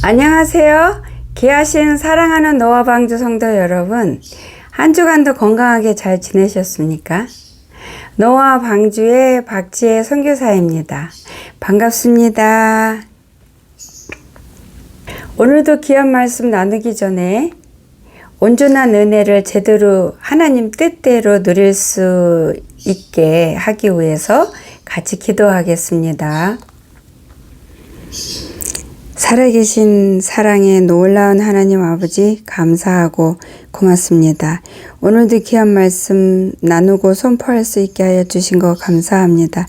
안녕하세요. 귀하신 사랑하는 노아 방주 성도 여러분, 한 주간도 건강하게 잘 지내셨습니까? 노아 방주의 박지혜 선교사입니다. 반갑습니다. 오늘도 귀한 말씀 나누기 전에 온전한 은혜를 제대로 하나님 뜻대로 누릴 수 있게 하기 위해서 같이 기도하겠습니다. 살아계신 사랑의 놀라운 하나님 아버지 감사하고 고맙습니다. 오늘도 귀한 말씀 나누고 선포할 수 있게 하여 주신 거 감사합니다.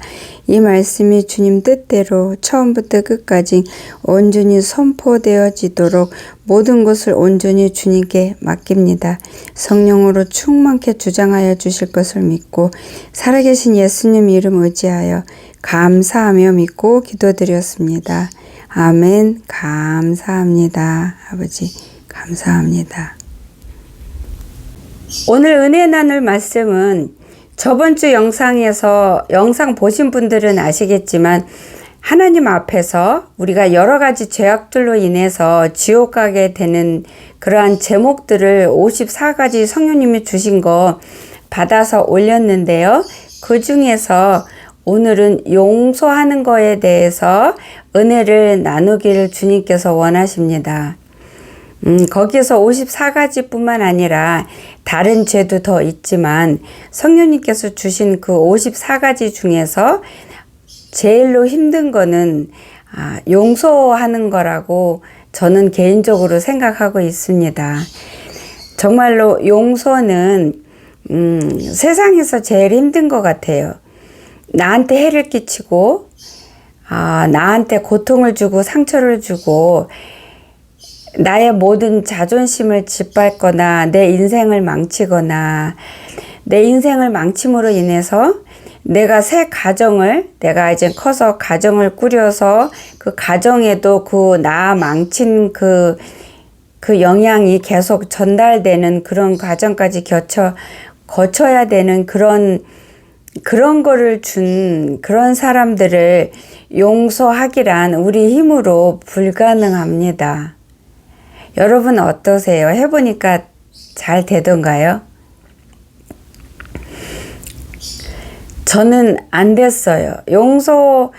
이 말씀이 주님 뜻대로 처음부터 끝까지 온전히 선포되어지도록 모든 것을 온전히 주님께 맡깁니다. 성령으로 충만케 주장하여 주실 것을 믿고 살아계신 예수님 이름 의지하여 감사하며 믿고 기도드렸습니다. 아멘. 감사합니다. 아버지 감사합니다. 오늘 은혜 나눌 말씀은 저번 주 영상 보신 분들은 아시겠지만 하나님 앞에서 우리가 여러 가지 죄악들로 인해서 지옥 가게 되는 그러한 제목들을 54가지 성령님이 주신 거 받아서 올렸는데요. 그 중에서 오늘은 용서하는 거에 대해서 은혜를 나누기를 주님께서 원하십니다. 거기에서 54가지 뿐만 아니라 다른 죄도 더 있지만 성령님께서 주신 그 54가지 중에서 제일로 힘든 거는 용서하는 거라고 저는 개인적으로 생각하고 있습니다. 정말로 용서는 세상에서 제일 힘든 것 같아요. 나한테 해를 끼치고 나한테 고통을 주고 상처를 주고 나의 모든 자존심을 짓밟거나 내 인생을 망치거나 내 인생을 망침으로 인해서 내가 내가 이제 커서 가정을 꾸려서 그 가정에도 나 망친 그 영향이 계속 전달되는 그런 과정까지 거쳐야 되는 그런 거를 준 그런 사람들을 용서하기란 우리 힘으로 불가능합니다. 여러분 어떠세요? 해보니까 잘 되던가요? 저는 안 됐어요. 용서해야지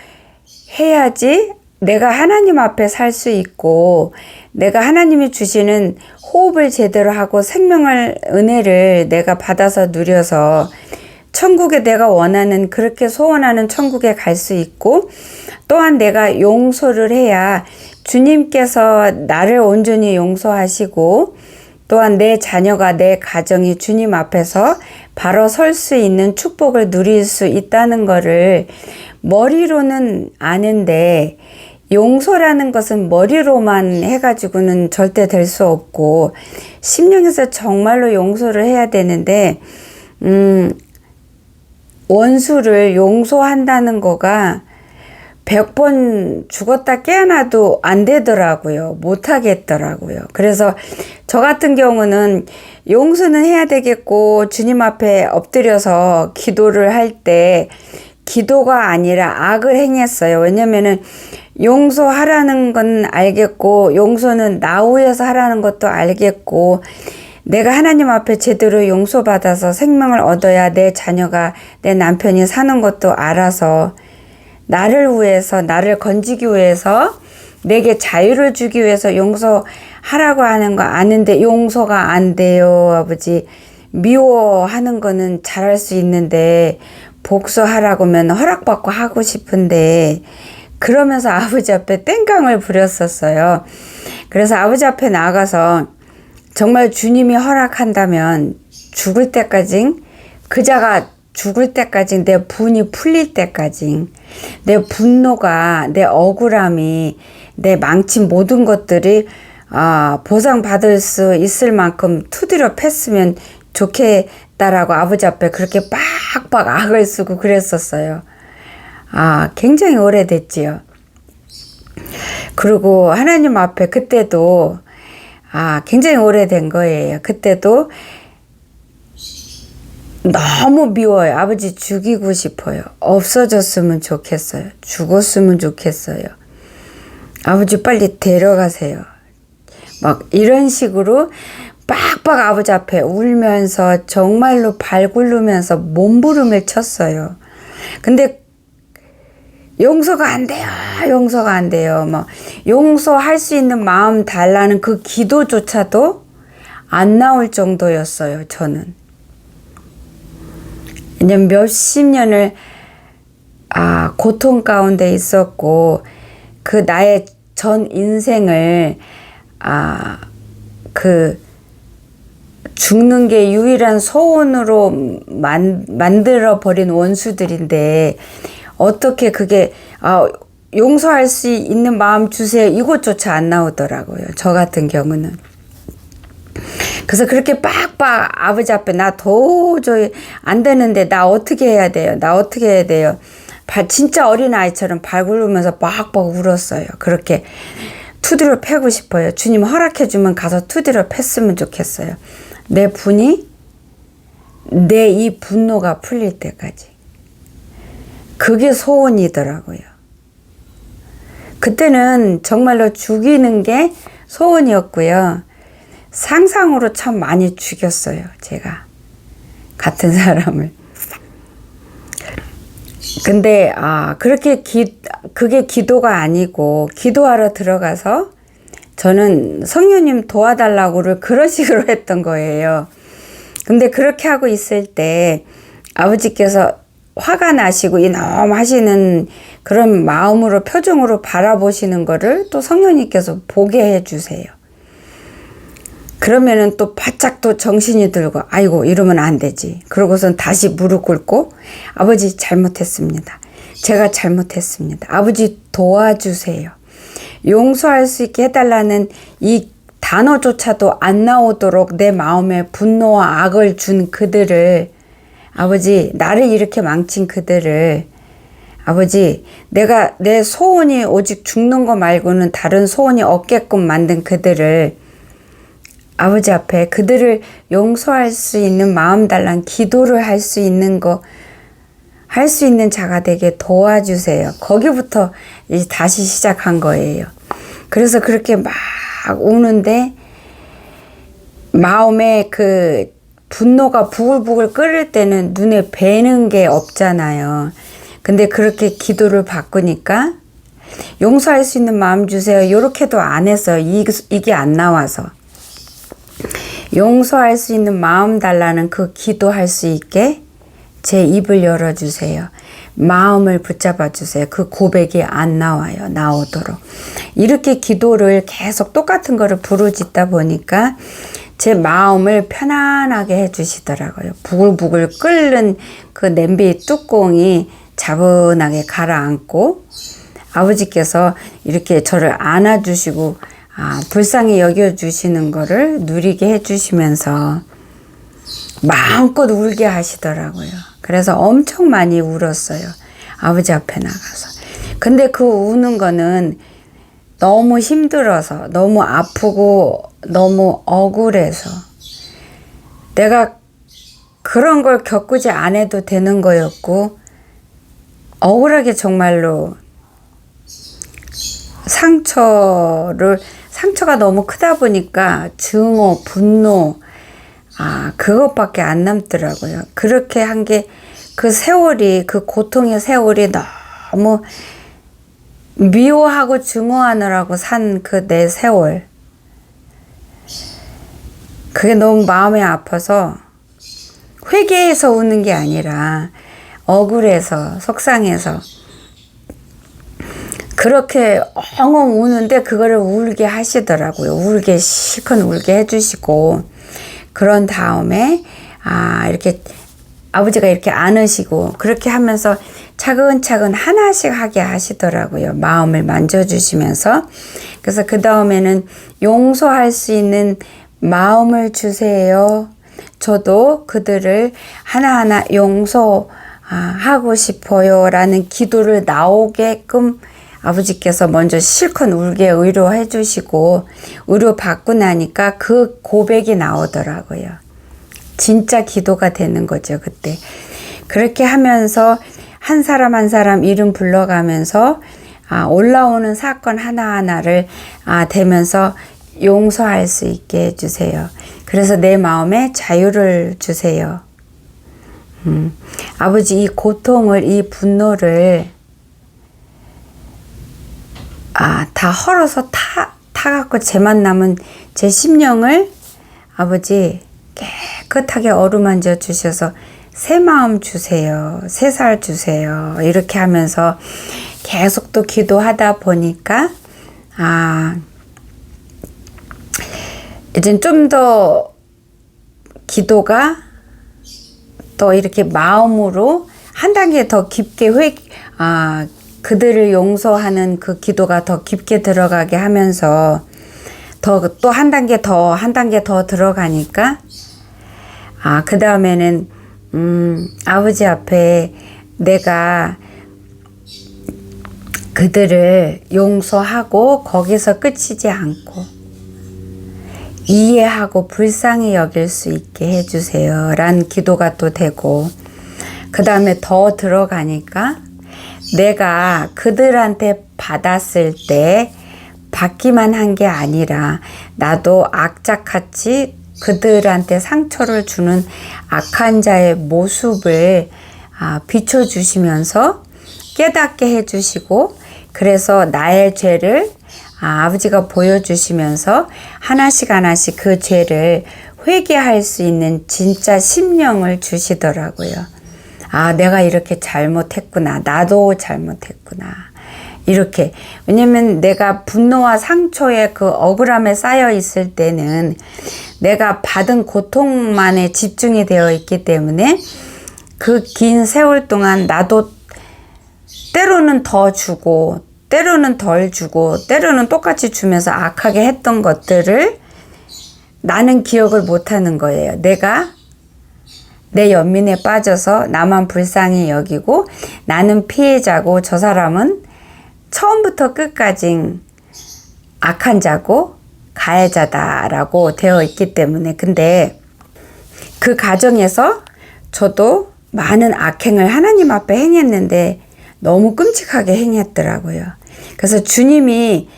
내가 하나님 앞에 살 수 있고 내가 하나님이 주시는 호흡을 제대로 하고 은혜를 내가 받아서 누려서 천국에 내가 원하는 그렇게 소원하는 천국에 갈 수 있고 또한 내가 용서를 해야 주님께서 나를 온전히 용서하시고 또한 내 자녀가 내 가정이 주님 앞에서 바로 설 수 있는 축복을 누릴 수 있다는 거를 머리로는 아는데 용서라는 것은 머리로만 해가지고는 절대 될 수 없고 심령에서 정말로 용서를 해야 되는데 원수를 용서한다는 거가 100번 죽었다 깨어나도 안 되더라고요. 못 하겠더라고요. 그래서 저 같은 경우는 용서는 해야 되겠고 주님 앞에 엎드려서 기도를 할 때 기도가 아니라 악을 행했어요. 왜냐면은 용서하라는 건 알겠고 용서는 나 위해서 하라는 것도 알겠고 내가 하나님 앞에 제대로 용서받아서 생명을 얻어야 내 자녀가 내 남편이 사는 것도 알아서 나를 위해서 나를 건지기 위해서 내게 자유를 주기 위해서 용서하라고 하는 거 아는데 용서가 안 돼요. 아버지 미워하는 거는 잘할 수 있는데 복수하라고 하면 허락받고 하고 싶은데 그러면서 아버지 앞에 땡깡을 부렸었어요. 그래서 아버지 앞에 나가서 정말 주님이 허락한다면 죽을 때까지 그자가 죽을 때까지 내 분이 풀릴 때까지 내 분노가 내 억울함이 내 망친 모든 것들이 보상받을 수 있을 만큼 투드려 팼으면 좋겠다라고 아버지 앞에 그렇게 빡빡 악을 쓰고 그랬었어요. 굉장히 오래됐지요. 그리고 하나님 앞에 그때도 굉장히 오래된 거예요. 그때도 너무 미워요. 아버지 죽이고 싶어요. 없어졌으면 좋겠어요. 죽었으면 좋겠어요. 아버지 빨리 데려가세요. 막 이런 식으로 빡빡 아버지 앞에 울면서 정말로 발 굴르면서 몸부림을 쳤어요. 근데 용서가 안 돼요. 용서가 안 돼요. 뭐 용서할 수 있는 마음 달라는 그 기도조차도 안 나올 정도였어요. 저는. 왜냐면 몇십 년을 고통 가운데 있었고 그 나의 전 인생을 죽는 게 유일한 소원으로 만들어 버린 원수들인데 어떻게 그게 용서할 수 있는 마음 주세요 이것조차 안 나오더라고요. 저 같은 경우는. 그래서 그렇게 빡빡 아버지 앞에 나 도저히 안 되는데 나 어떻게 해야 돼요? 나 어떻게 해야 돼요? 진짜 어린아이처럼 발 굴르면서 빡빡 울었어요. 그렇게 투드려 패고 싶어요. 주님 허락해주면 가서 투드려 팼으면 좋겠어요. 내 이 분노가 풀릴 때까지. 그게 소원이더라고요. 그때는 정말로 죽이는 게 소원이었고요. 상상으로 참 많이 죽였어요. 제가. 같은 사람을. 근데 그게 기도가 아니고 기도하러 들어가서 저는 성령님 도와달라고를 그런 식으로 했던 거예요. 근데 그렇게 하고 있을 때 아버지께서 화가 나시고 이놈 하시는 그런 마음으로 표정으로 바라보시는 거를 또 성령님께서 보게 해주세요. 그러면은 또 바짝 또 정신이 들고 아이고 이러면 안 되지. 그러고선 다시 무릎 꿇고 아버지 잘못했습니다. 제가 잘못했습니다. 아버지 도와주세요. 용서할 수 있게 해달라는 이 단어조차도 안 나오도록 내 마음에 분노와 악을 준 그들을 아버지 나를 이렇게 망친 그들을 아버지 내가 내 소원이 오직 죽는 거 말고는 다른 소원이 없게끔 만든 그들을 아버지 앞에 그들을 용서할 수 있는 마음 달란 기도를 할 수 있는 자가 되게 도와주세요. 거기부터 이제 다시 시작한 거예요. 그래서 그렇게 막 우는데 마음에 그 분노가 부글부글 끓을 때는 눈에 뵈는 게 없잖아요. 근데 그렇게 기도를 바꾸니까 용서할 수 있는 마음 주세요. 이렇게도 안 했어요. 이게 안 나와서. 용서할 수 있는 마음 달라는 그 기도할 수 있게 제 입을 열어주세요. 마음을 붙잡아 주세요. 그 고백이 안 나와요. 나오도록. 이렇게 기도를 계속 똑같은 거를 부르짖다 보니까 제 마음을 편안하게 해주시더라고요. 부글부글 끓는 그 냄비 뚜껑이 차분하게 가라앉고 아버지께서 이렇게 저를 안아주시고 불쌍히 여겨주시는 거를 누리게 해주시면서 마음껏 울게 하시더라고요. 그래서 엄청 많이 울었어요. 아버지 앞에 나가서. 근데 그 우는 거는 너무 힘들어서, 너무 아프고, 너무 억울해서 내가 그런 걸 겪지 않아도 되는 거였고 억울하게 정말로 상처가 너무 크다 보니까 증오, 분노 그것밖에 안 남더라고요. 그렇게 한 게 그 세월이 그 고통의 세월이 너무 미워하고 증오하느라고 산 그 내 세월 그게 너무 마음이 아파서 회개해서 우는 게 아니라 억울해서 속상해서 그렇게 엉엉 우는데 그거를 울게 하시더라고요. 울게 실컷 울게 해주시고 그런 다음에 이렇게 아버지가 이렇게 안으시고 그렇게 하면서 차근차근 하나씩 하게 하시더라고요. 마음을 만져주시면서. 그래서 그 다음에는 용서할 수 있는 마음을 주세요. 저도 그들을 하나하나 용서하고 싶어요 라는 기도를 나오게끔 아버지께서 먼저 실컷 울게 의료해 주시고 의료 받고 나니까 그 고백이 나오더라고요. 진짜 기도가 되는 거죠. 그때 그렇게 하면서 한 사람 한 사람 이름 불러가면서 올라오는 사건 하나하나를 되면서 용서할 수 있게 해주세요. 그래서 내 마음에 자유를 주세요. 아버지, 이 고통을, 이 분노를 다 헐어서 타갖고 쟤만 남은 제 심령을 아버지 깨끗하게 어루만져 주셔서 새 마음 주세요. 새 살 주세요. 이렇게 하면서 계속 또 기도하다 보니까 이젠 좀 더 기도가 또 이렇게 마음으로 한 단계 더 깊게 그들을 용서하는 그 기도가 더 깊게 들어가게 하면서 또 한 단계 더 들어가니까 그 다음에는 아버지 앞에 내가 그들을 용서하고 거기서 끝이지 않고 이해하고 불쌍히 여길 수 있게 해주세요 란 기도가 또 되고, 그 다음에 더 들어가니까 내가 그들한테 받았을 때 받기만 한 게 아니라 나도 악착같이 그들한테 상처를 주는 악한 자의 모습을 비춰주시면서 깨닫게 해주시고, 그래서 나의 죄를 아버지가 보여주시면서 하나씩 하나씩 그 죄를 회개할 수 있는 진짜 심령을 주시더라고요. 내가 이렇게 잘못했구나. 나도 잘못했구나. 이렇게. 왜냐면 내가 분노와 상처에 그 억울함에 쌓여 있을 때는 내가 받은 고통만에 집중이 되어 있기 때문에 그 긴 세월 동안 나도 때로는 더 주고 때로는 덜 주고 때로는 똑같이 주면서 악하게 했던 것들을 나는 기억을 못하는 거예요. 내가 내 연민에 빠져서 나만 불쌍히 여기고 나는 피해자고 저 사람은 처음부터 끝까지 악한 자고 가해자다라고 되어 있기 때문에. 근데 그 과정에서 저도 많은 악행을 하나님 앞에 행했는데 너무 끔찍하게 행했더라고요. 그래서 주님이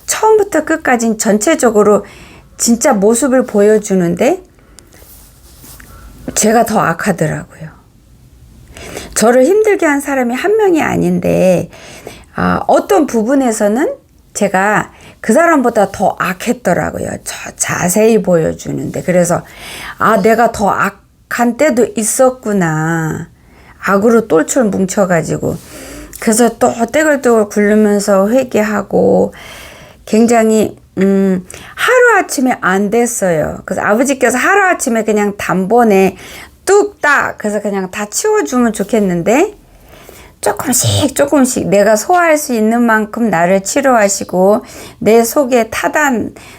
처음부터 끝까지 전체적으로 진짜 모습을 보여주는데 제가 더 악하더라고요. 저를 힘들게 한 사람이 한 명이 아닌데 어떤 부분에서는 제가 그 사람보다 더 악했더라고요. 자세히 보여주는데. 그래서 내가 더 악한 때도 있었구나. 악으로 똘똘 뭉쳐가지고. 그래서 또 떼글떼글 굴르면서 회개하고 굉장히 하루아침에 안 됐어요. 그래서 아버지께서 하루아침에 그냥 단번에 뚝딱 그래서 그냥 다 치워주면 좋겠는데 조금씩 내가 소화할 수 있는 만큼 나를 치료하시고 내 속에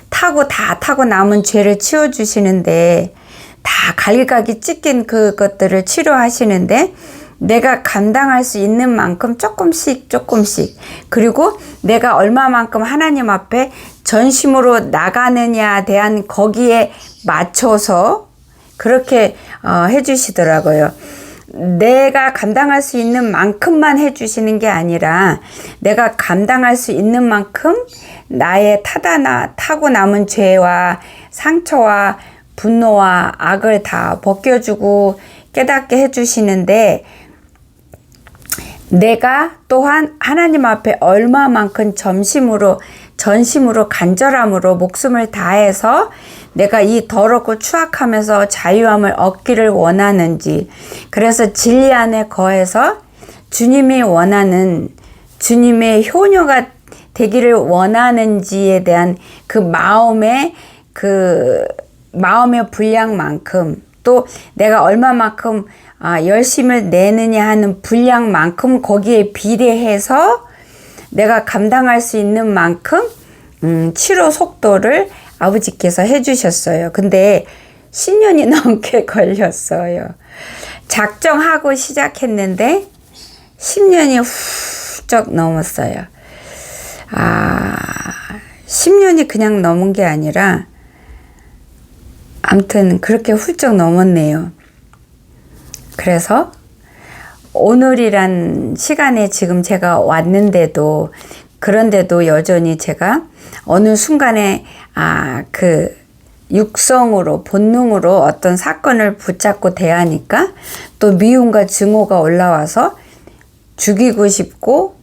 타고 남은 죄를 치워주시는데 다 갈기갈기 찢긴 그것들을 치료하시는데 내가 감당할 수 있는 만큼 조금씩 그리고 내가 얼마만큼 하나님 앞에 전심으로 나가느냐에 대한 거기에 맞춰서 그렇게 해주시더라고요. 내가 감당할 수 있는 만큼만 해주시는 게 아니라 내가 감당할 수 있는 만큼 나의 타고 남은 죄와 상처와 분노와 악을 다 벗겨주고 깨닫게 해주시는데 내가 또한 하나님 앞에 얼마만큼 전심으로 간절함으로 목숨을 다해서 내가 이 더럽고 추악하면서 자유함을 얻기를 원하는지, 그래서 진리 안에 거해서 주님이 원하는 주님의 효녀가 되기를 원하는지에 대한 그 마음의 분량만큼, 또 내가 얼마만큼 열심을 내느냐 하는 분량만큼 거기에 비례해서 내가 감당할 수 있는 만큼 치료 속도를 아버지께서 해주셨어요. 근데 10년이 넘게 걸렸어요. 작정하고 시작했는데 10년이 훌쩍 넘었어요. 10년이 그냥 넘은 게 아니라 아무튼 그렇게 훌쩍 넘었네요. 그래서 오늘이란 시간에 지금 제가 왔는데도, 그런데도 여전히 제가 어느 순간에 그 육성으로, 본능으로 어떤 사건을 붙잡고 대하니까 또 미움과 증오가 올라와서 죽이고 싶고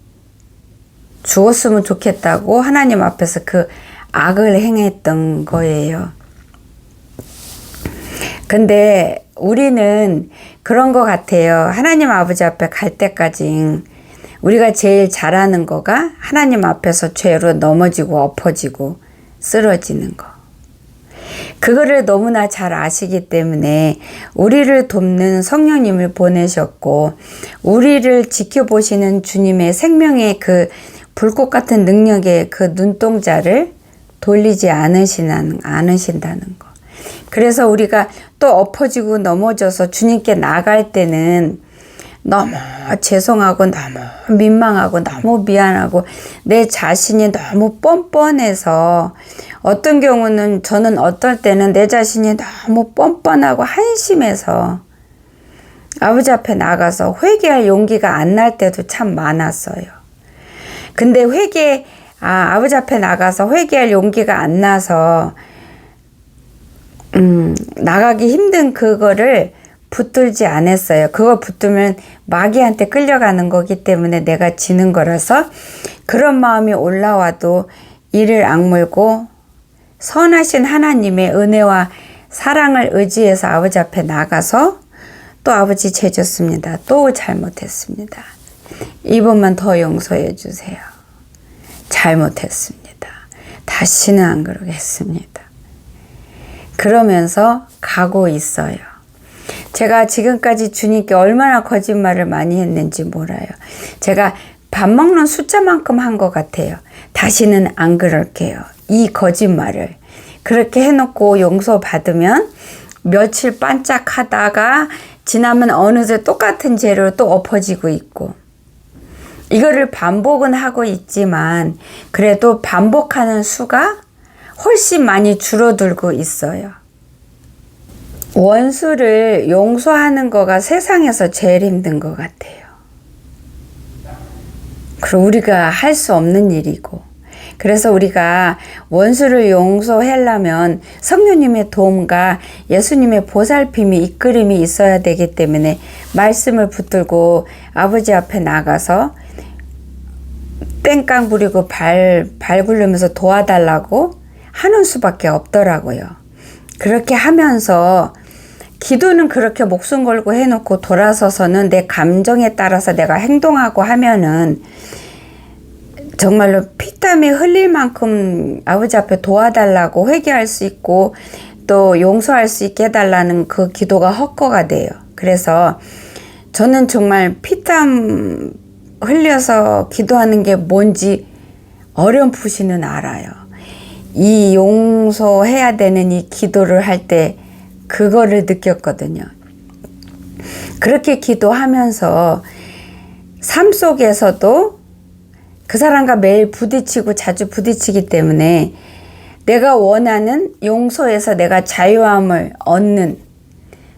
죽었으면 좋겠다고 하나님 앞에서 그 악을 행했던 거예요. 근데 우리는 그런 것 같아요. 하나님 아버지 앞에 갈 때까지 우리가 제일 잘하는 거가 하나님 앞에서 죄로 넘어지고 엎어지고 쓰러지는 거. 그거를 너무나 잘 아시기 때문에 우리를 돕는 성령님을 보내셨고, 우리를 지켜보시는 주님의 생명의 그 불꽃 같은 능력의 그 눈동자를 돌리지 않으신다는 거. 그래서 우리가 또 엎어지고 넘어져서 주님께 나갈 때는 너무 죄송하고 너무 민망하고 너무 미안하고 내 자신이 너무 뻔뻔해서, 어떤 경우는 저는 어떨 때는 내 자신이 너무 뻔뻔하고 한심해서 아버지 앞에 나가서 회개할 용기가 안 날 때도 참 많았어요. 근데 아버지 앞에 나가서 회개할 용기가 안 나서 나가기 힘든 그거를 붙들지 않았어요. 그거 붙들면 마귀한테 끌려가는 거기 때문에 내가 지는 거라서, 그런 마음이 올라와도 이를 악물고 선하신 하나님의 은혜와 사랑을 의지해서 아버지 앞에 나가서 또 아버지 죄졌습니다. 또 잘못했습니다. 이번만 더 용서해 주세요. 잘못했습니다. 다시는 안 그러겠습니다. 그러면서 가고 있어요. 제가 지금까지 주님께 얼마나 거짓말을 많이 했는지 몰라요. 제가 밥 먹는 숫자만큼 한 것 같아요. 다시는 안 그럴게요. 이 거짓말을. 그렇게 해놓고 용서받으면 며칠 반짝하다가 지나면 어느새 똑같은 죄로 또 엎어지고 있고, 이거를 반복은 하고 있지만 그래도 반복하는 수가 훨씬 많이 줄어들고 있어요. 원수를 용서하는 거가 세상에서 제일 힘든 것 같아요. 그리고 우리가 할 수 없는 일이고, 그래서 우리가 원수를 용서하려면 성령님의 도움과 예수님의 보살핌이 이끌림이 있어야 되기 때문에 말씀을 붙들고 아버지 앞에 나가서 땡깡 부리고 발 굴르면서 도와달라고 하는 수밖에 없더라고요. 그렇게 하면서 기도는 그렇게 목숨 걸고 해놓고 돌아서서는 내 감정에 따라서 내가 행동하고 하면은 정말로 피땀이 흘릴 만큼 아버지 앞에 도와달라고 회개할 수 있고 또 용서할 수 있게 해달라는 그 기도가 헛거가 돼요. 그래서 저는 정말 피땀 흘려서 기도하는 게 뭔지 어렴풋이는 알아요. 이 용서해야 되는 이 기도를 할 때 그거를 느꼈거든요. 그렇게 기도하면서 삶 속에서도 그 사람과 매일 부딪히고 자주 부딪히기 때문에 내가 원하는 용서에서 내가 자유함을 얻는,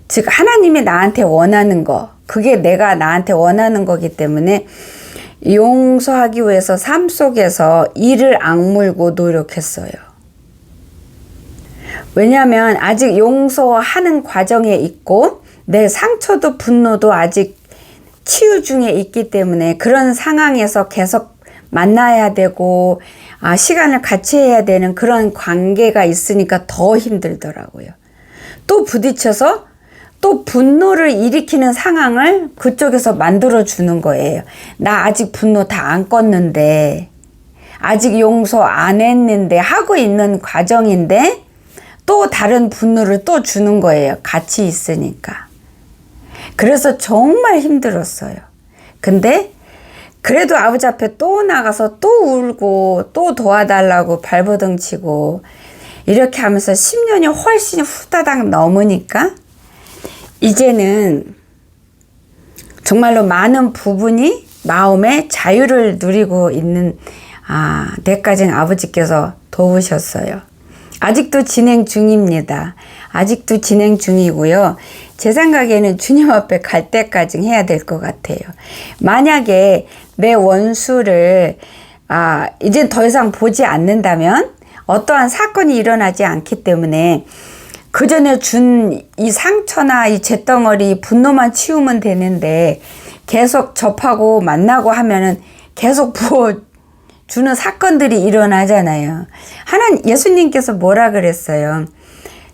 즉 하나님이 나한테 원하는 거, 그게 내가 나한테 원하는 거기 때문에 용서하기 위해서 삶 속에서 이를 악물고 노력했어요. 왜냐하면 아직 용서하는 과정에 있고 내 상처도 분노도 아직 치유 중에 있기 때문에 그런 상황에서 계속 만나야 되고 시간을 같이 해야 되는 그런 관계가 있으니까 더 힘들더라고요. 또 부딪혀서 또 분노를 일으키는 상황을 그쪽에서 만들어 주는 거예요. 나 아직 분노 다 안 껐는데, 아직 용서 안 했는데, 하고 있는 과정인데 또 다른 분노를 또 주는 거예요. 같이 있으니까. 그래서 정말 힘들었어요. 근데 그래도 아버지 앞에 또 나가서 또 울고 또 도와달라고 발버둥 치고 이렇게 하면서 10년이 훨씬 후다닥 넘으니까 이제는 정말로 많은 부분이 마음의 자유를 누리고 있는 데까지는 아버지께서 도우셨어요. 아직도 진행 중입니다. 아직도 진행 중이고요. 제 생각에는 주님 앞에 갈 때까지 해야 될 것 같아요. 만약에 내 원수를 이제 더 이상 보지 않는다면 어떠한 사건이 일어나지 않기 때문에 그 전에 준 이 상처나 이 잿덩어리 분노만 치우면 되는데 계속 접하고 만나고 하면은 계속 부어주는 사건들이 일어나잖아요. 예수님께서 뭐라 그랬어요?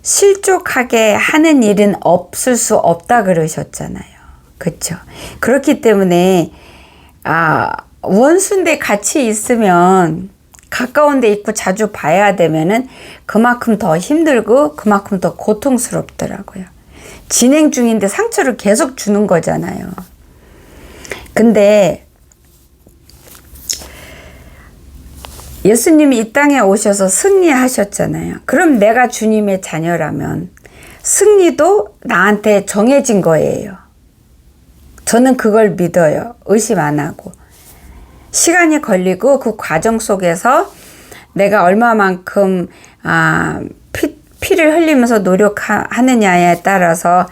실족하게 하는 일은 없을 수 없다 그러셨잖아요. 그렇죠? 그렇기 때문에 원수인데 같이 있으면 가까운 데 있고 자주 봐야 되면은 그만큼 더 힘들고 그만큼 더 고통스럽더라고요. 진행 중인데 상처를 계속 주는 거잖아요. 근데 예수님이 이 땅에 오셔서 승리하셨잖아요. 그럼 내가 주님의 자녀라면 승리도 나한테 정해진 거예요. 저는 그걸 믿어요. 의심 안 하고. 시간이 걸리고 그 과정 속에서 내가 얼마만큼 피를 흘리면서 노력하느냐에 따라서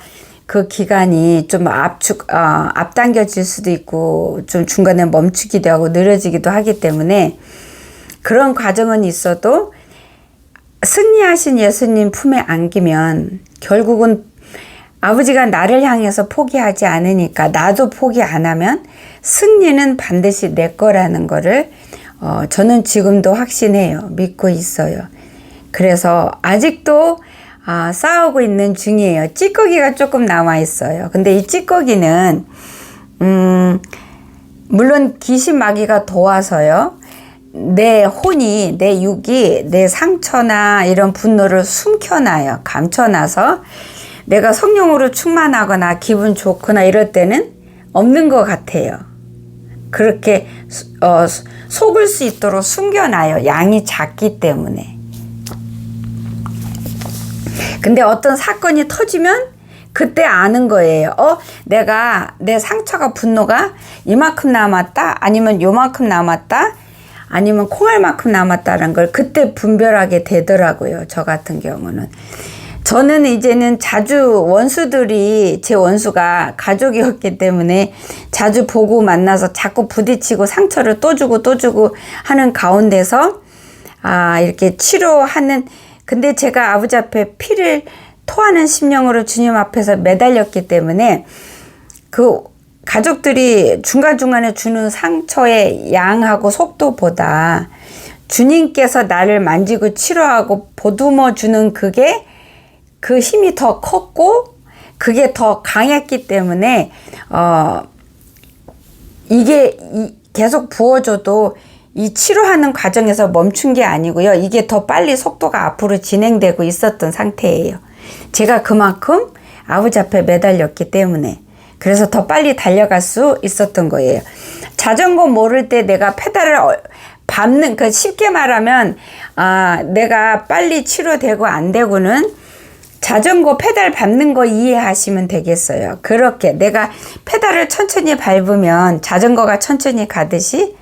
그 기간이 좀 앞당겨질 수도 있고 좀 중간에 멈추기도 하고 느려지기도 하기 때문에 그런 과정은 있어도 승리하신 예수님 품에 안기면 결국은 아버지가 나를 향해서 포기하지 않으니까 나도 포기 안 하면 승리는 반드시 내 거라는 거를 저는 지금도 확신해요. 믿고 있어요. 그래서 아직도 싸우고 있는 중이에요. 찌꺼기가 조금 남아 있어요. 근데 이 찌꺼기는 물론 귀신 마귀가 도와서요. 내 혼이, 내 육이, 내 상처나 이런 분노를 숨겨놔요. 감춰놔서 내가 성령으로 충만하거나 기분 좋거나 이럴 때는 없는 것 같아요. 그렇게 속을 수 있도록 숨겨놔요. 양이 작기 때문에. 근데 어떤 사건이 터지면 그때 아는 거예요. 내가 내 상처가 분노가 이만큼 남았다? 아니면 요만큼 남았다? 아니면 콩알만큼 남았다는 걸 그때 분별하게 되더라고요. 저 같은 경우는. 저는 이제는 자주 원수들이 제 원수가 가족이었기 때문에 자주 보고 만나서 자꾸 부딪히고 상처를 또 주고 하는 가운데서 이렇게 치료하는 근데 제가 아버지 앞에 피를 토하는 심령으로 주님 앞에서 매달렸기 때문에 그 가족들이 중간중간에 주는 상처의 양하고 속도보다 주님께서 나를 만지고 치료하고 보듬어 주는 그게 그 힘이 더 컸고 그게 더 강했기 때문에 이게 계속 부어줘도 이 치료하는 과정에서 멈춘 게 아니고요. 이게 더 빨리 속도가 앞으로 진행되고 있었던 상태예요. 제가 그만큼 아버지 앞에 매달렸기 때문에 그래서 더 빨리 달려갈 수 있었던 거예요. 자전거 모를 때 내가 페달을 밟는 쉽게 말하면 내가 빨리 치료되고 안 되고는 자전거 페달 밟는 거 이해하시면 되겠어요. 그렇게 내가 페달을 천천히 밟으면 자전거가 천천히 가듯이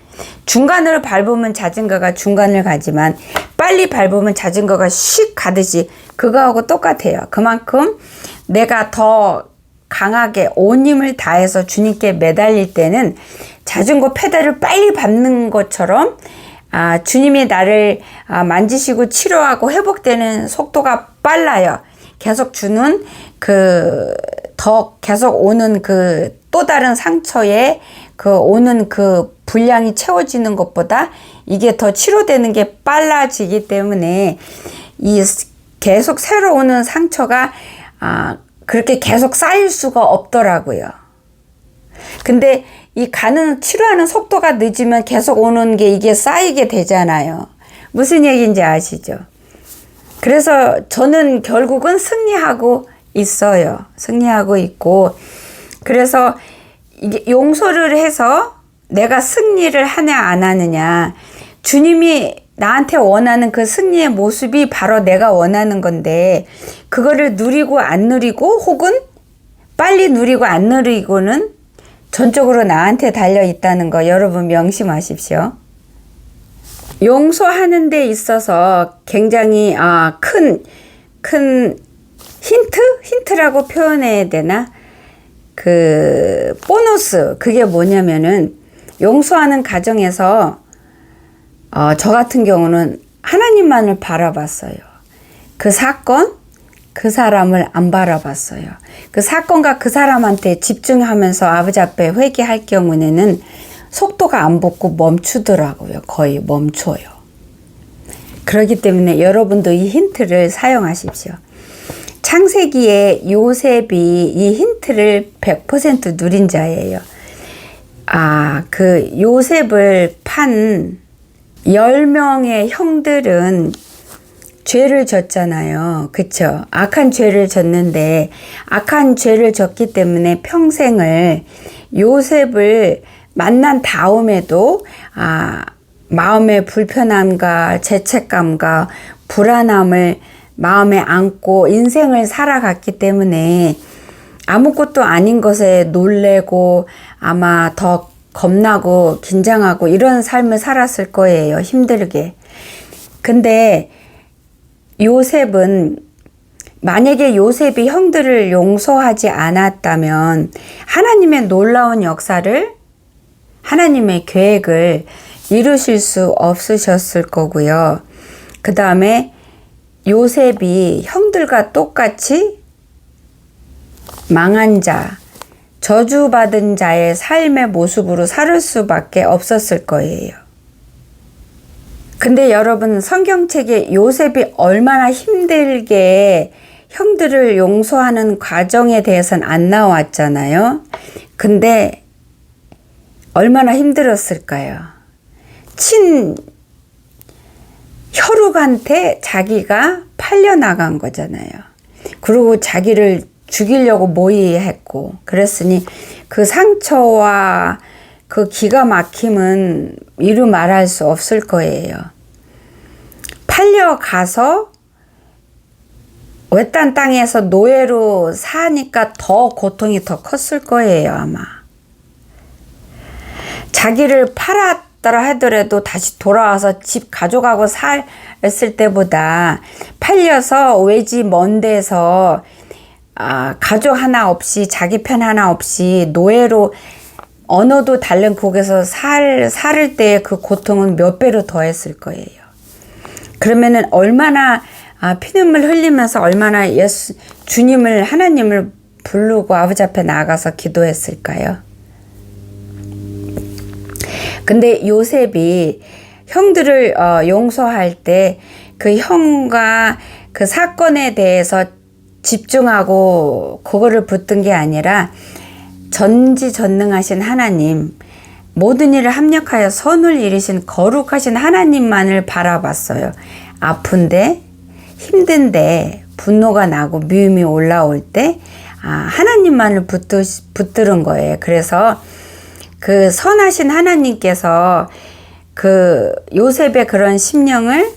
중간으로 밟으면 자전거가 중간을 가지만 빨리 밟으면 자전거가 슉 가듯이 그거하고 똑같아요. 그만큼 내가 더 강하게 온 힘을 다해서 주님께 매달릴 때는 자전거 페달을 빨리 밟는 것처럼 주님이 나를 만지시고 치료하고 회복되는 속도가 빨라요. 계속 주는 더 계속 오는 또 다른 상처에 오는 분량이 채워지는 것보다 이게 더 치료되는 게 빨라지기 때문에 계속 새로 오는 상처가 그렇게 계속 쌓일 수가 없더라고요. 근데 치료하는 속도가 늦으면 계속 오는 게 이게 쌓이게 되잖아요. 무슨 얘기인지 아시죠? 그래서 저는 결국은 승리하고 있어요. 승리하고 있고 그래서 이게 용서를 해서 내가 승리를 하냐 안 하느냐 주님이 나한테 원하는 그 승리의 모습이 바로 내가 원하는 건데 그거를 누리고 안 누리고 혹은 빨리 누리고 안 누리고는 전적으로 나한테 달려 있다는 거 여러분 명심하십시오. 용서하는 데 있어서 굉장히 큰 힌트라고 표현해야 되나? 그 보너스, 그게 뭐냐면은 용서하는 과정에서 저 같은 경우는 하나님만을 바라봤어요. 그 사건, 그 사람을 안 바라봤어요. 그 사건과 그 사람한테 집중하면서 아버지 앞에 회개할 경우에는 속도가 안 붙고 멈추더라고요. 거의 멈춰요. 그렇기 때문에 여러분도 이 힌트를 사용하십시오. 창세기에 요셉이 이 힌트를 100% 누린 자예요. 그 요셉을 판 10명의 형들은 죄를 졌잖아요. 그쵸? 악한 죄를 졌는데, 악한 죄를 졌기 때문에 평생을 요셉을 만난 다음에도 마음의 불편함과 죄책감과 불안함을 마음에 안고 인생을 살아갔기 때문에 아무것도 아닌 것에 놀래고 아마 더 겁나고 긴장하고 이런 삶을 살았을 거예요. 힘들게. 근데 요셉은, 만약에 요셉이 형들을 용서하지 않았다면 하나님의 놀라운 역사를, 하나님의 계획을 이루실 수 없으셨을 거고요. 그 다음에 요셉이 형들과 똑같이 망한 자, 저주받은 자의 삶의 모습으로 살 수밖에 없었을 거예요. 근데 여러분, 성경책에 요셉이 얼마나 힘들게 형들을 용서하는 과정에 대해서는 안 나왔잖아요. 근데 얼마나 힘들었을까요? 혈육한테 자기가 팔려나간 거잖아요. 그리고 자기를 죽이려고 모의했고, 그랬으니 그 상처와 그 기가 막힘은 이루 말할 수 없을 거예요. 팔려가서 외딴 땅에서 노예로 사니까 더 고통이 더 컸을 거예요, 아마. 자기를 팔았더라 하더라도 다시 돌아와서 집 가져가고 살았을 때보다 팔려서 외지 먼 데서 가족 하나 없이, 자기 편 하나 없이 노예로 언어도 다른 곳에서 살을 때의 그 고통은 몇 배로 더했을 거예요. 그러면은 얼마나 피눈물 흘리면서 얼마나 주님을, 하나님을 부르고 아버지 앞에 나아가서 기도했을까요? 근데 요셉이 형들을 용서할 때 그 형과 그 사건에 대해서 집중하고 그거를 붙든 게 아니라 전지전능하신 하나님, 모든 일을 합력하여 선을 이루신 거룩하신 하나님만을 바라봤어요. 아픈데, 힘든데, 분노가 나고 미움이 올라올 때 하나님만을 붙들은 거예요. 그래서 그 선하신 하나님께서 그 요셉의 그런 심령을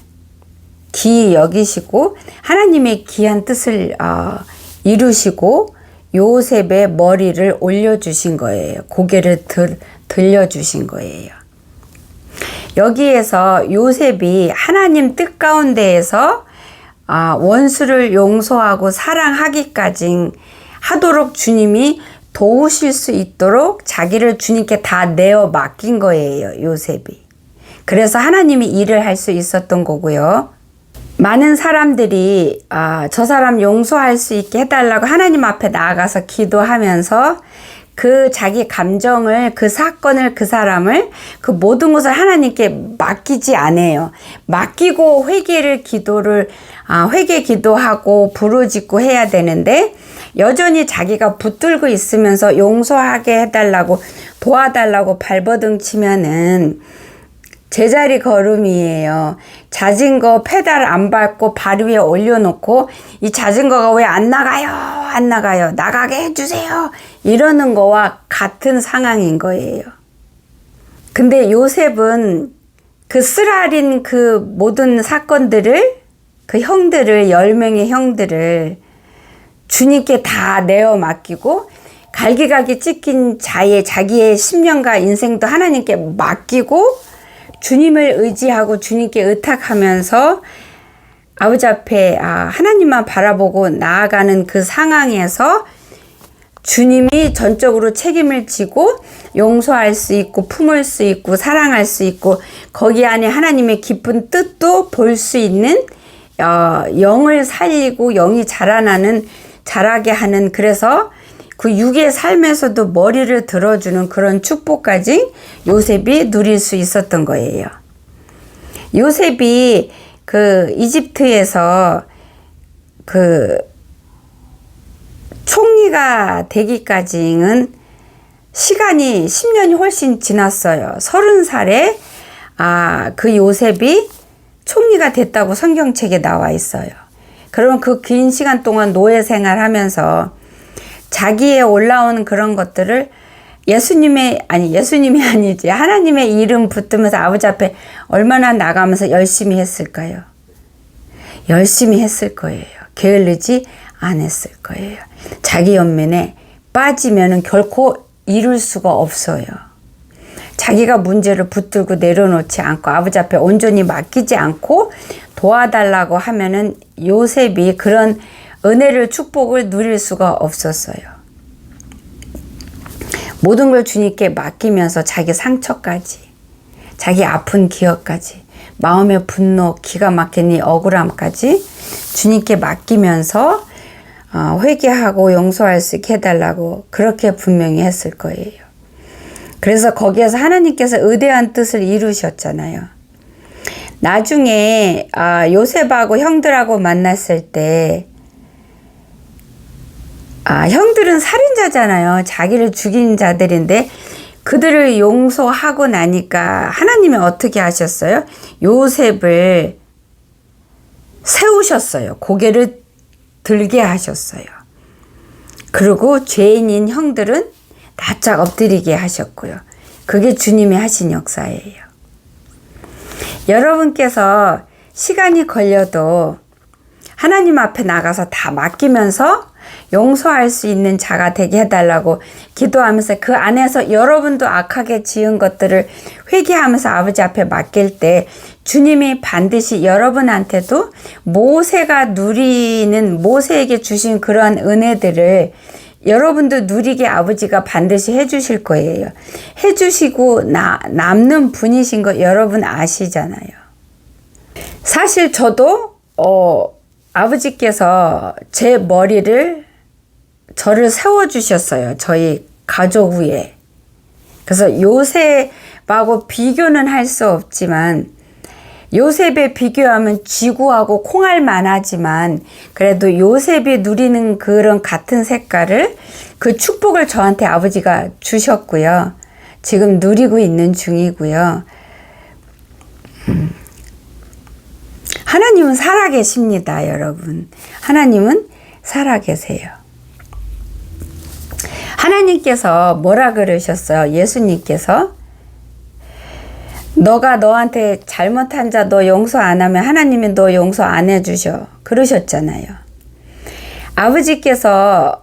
기이 여기시고 하나님의 귀한 뜻을 이루시고 요셉의 머리를 올려주신 거예요. 고개를 들려주신 거예요. 여기에서 요셉이 하나님 뜻 가운데에서 원수를 용서하고 사랑하기까지 하도록 주님이 도우실 수 있도록 자기를 주님께 다 내어 맡긴 거예요, 요셉이. 그래서 하나님이 일을 할 수 있었던 거고요. 많은 사람들이 저 사람 용서할 수 있게 해달라고 하나님 앞에 나아가서 기도하면서 그 자기 감정을, 그 사건을, 그 사람을, 그 모든 것을 하나님께 맡기지 않아요. 맡기고 회개 기도하고 부르짖고 해야 되는데 여전히 자기가 붙들고 있으면서 용서하게 해달라고, 도와달라고 발버둥 치면은 제자리 걸음이에요. 자전거 페달 안 밟고 발 위에 올려놓고 이 자전거가 왜 안 나가요? 나가게 해주세요. 이러는 거와 같은 상황인 거예요. 근데 요셉은 그 쓰라린 그 모든 사건들을, 그 형들을, 10명의 형들을 주님께 다 내어 맡기고 갈기갈기 찢긴 자기의 심령과 인생도 하나님께 맡기고 주님을 의지하고 주님께 의탁하면서 아버지 앞에 하나님만 바라보고 나아가는 그 상황에서 주님이 전적으로 책임을 지고 용서할 수 있고 품을 수 있고 사랑할 수 있고 거기 안에 하나님의 깊은 뜻도 볼 수 있는 영을 살리고 영이 자라게 하는, 그래서 그 육의 삶에서도 머리를 들어주는 그런 축복까지 요셉이 누릴 수 있었던 거예요. 요셉이 그 이집트에서 그 총리가 되기까지는 시간이 10년이 훨씬 지났어요. 30살에 그 요셉이 총리가 됐다고 성경책에 나와 있어요. 그러면 그 긴 시간 동안 노예 생활하면서 자기의 올라오는 그런 것들을 예수님이 아니지, 하나님의 이름 붙으면서 아버지 앞에 얼마나 나가면서 열심히 했을까요? 열심히 했을 거예요. 게을르지 않았을 거예요. 자기 연민에 빠지면은 결코 이룰 수가 없어요. 자기가 문제를 붙들고 내려놓지 않고 아버지 앞에 온전히 맡기지 않고 도와달라고 하면은 요셉이 그런 은혜를, 축복을 누릴 수가 없었어요. 모든 걸 주님께 맡기면서 자기 상처까지, 자기 아픈 기억까지, 마음의 분노, 기가 막힌 이 억울함까지 주님께 맡기면서 회개하고 용서할 수 있게 해달라고 그렇게 분명히 했을 거예요. 그래서 거기에서 하나님께서 의대한 뜻을 이루셨잖아요. 나중에 요셉하고 형들하고 만났을 때 형들은 살인자잖아요. 자기를 죽인 자들인데 그들을 용서하고 나니까 하나님이 어떻게 하셨어요? 요셉을 세우셨어요. 고개를 들게 하셨어요. 그리고 죄인인 형들은 납작 엎드리게 하셨고요. 그게 주님이 하신 역사예요. 여러분께서 시간이 걸려도 하나님 앞에 나가서 다 맡기면서 용서할 수 있는 자가 되게 해달라고 기도하면서 그 안에서 여러분도 악하게 지은 것들을 회개하면서 아버지 앞에 맡길 때 주님이 반드시 여러분한테도 모세에게 주신 그러한 은혜들을 여러분도 누리게 아버지가 반드시 해주실 거예요. 해주시고 남는 분이신 거 여러분 아시잖아요. 사실 저도 아버지께서 제 머리를 저를 세워주셨어요. 저희 가족 위에. 그래서 요셉하고 비교는 할 수 없지만 요셉에 비교하면 쥐구하고 콩알만 하지만 그래도 요셉이 누리는 그런 같은 색깔을, 그 축복을 저한테 아버지가 주셨고요. 지금 누리고 있는 중이고요. 하나님은 살아계십니다, 여러분. 하나님은 살아계세요. 하나님께서 뭐라 그러셨어요? 예수님께서 너가 너한테 잘못한 자 너 용서 안 하면 하나님이 너 용서 안 해주셔. 그러셨잖아요. 아버지께서